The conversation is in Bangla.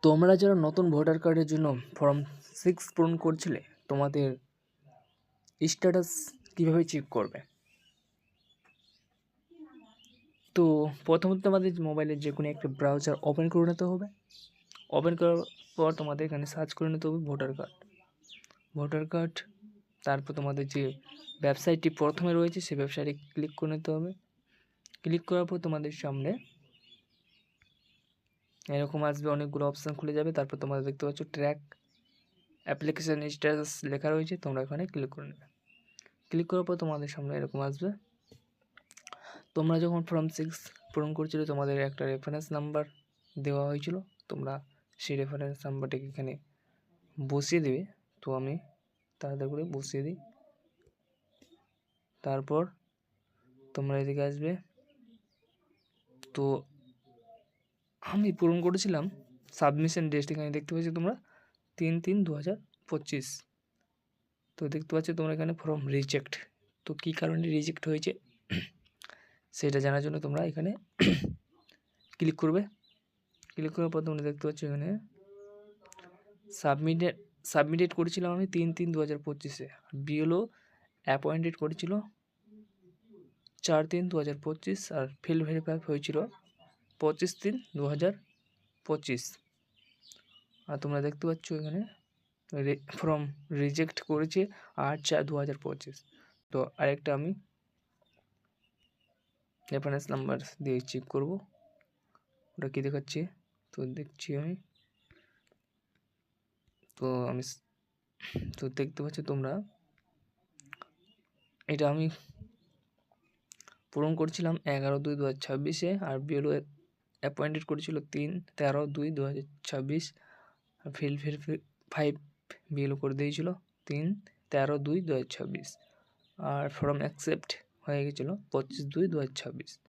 তোমরা যারা নতুন ভোটার কার্ডের জন্য ফর্ম 6 পূরণ করছিলে, তোমাদের স্ট্যাটাস কীভাবে চেক করবে? তো প্রথমত তোমাদের মোবাইলের যে কোনো একটা ব্রাউজার ওপেন করে নিতে হবে। ওপেন করার পর তোমাদের এখানে সার্চ করে নিতে হবে ভোটার কার্ড। তারপর তোমাদের যে ওয়েবসাইটটি প্রথমে রয়েছে সেই ওয়েবসাইটে ক্লিক করে নিতে হবে। ক্লিক করার পর তোমাদের সামনে এরকম আসবে, অনেকগুলো অপশান খুলে যাবে। তারপর তোমরা দেখতে পাচ্ছ ট্র্যাক অ্যাপ্লিকেশান স্ট্যাটাস লেখা রয়েছে, তোমরা এখানে ক্লিক করে নেবে। ক্লিক করার পর তোমাদের সামনে এরকম আসবে। তোমরা যখন ফর্ম 6 পূরণ করছিলে, তোমাদের একটা রেফারেন্স নাম্বার দেওয়া হয়েছিল, তোমরা সেই রেফারেন্স নাম্বারটাকে এখানে বসিয়ে দেবে। তো আমি তাড়াতাড়ি করে বসিয়ে দিই। তারপর তোমরা এদিকে আসবে। তো আমি পূরণ করেছিলাম সাবমিশন ডেট, এখানে দেখতে পাচ্ছ তোমরা 3/3/2025। তো দেখতে পাচ্ছ তোমরা এখানে ফর্ম রিজেক্ট। তো কী কারণে রিজেক্ট হয়েছে সেটা জানার জন্য তোমরা এখানে ক্লিক করবে। ক্লিক করার পর তোমরা দেখতে পাচ্ছ এখানে সাবমিটেড করেছিলাম আমি 3/3/2025-এ। বিএলও অ্যাপয়েন্টেড করেছিল 4/3/2025, আর ফিল্ড ভেরিফাই হয়েছিল 25/3/2025। আর তোমরা দেখতে পাচ্ছ এখানে ফর্ম রিজেক্ট করেছে 8/4/2025। তো আরেকটা আমি রেফারেন্স নাম্বার দিয়ে চেক করব ওটা কী দেখাচ্ছে। তো দেখছি আমি, তো দেখতে পাচ্ছ তোমরা এটা আমি পূরণ করছিলাম 11/2/2026-এ, আর বিএলও অ্যাপয়েন্টেড করেছিল 3/13/2/2026, আর ফিল্ড ভেরিফাই বিএলও করে দিয়েছিল 3/13/2/2026, আর ফর্ম অ্যাকসেপ্ট হয়ে গেছিলো 25/2/2026।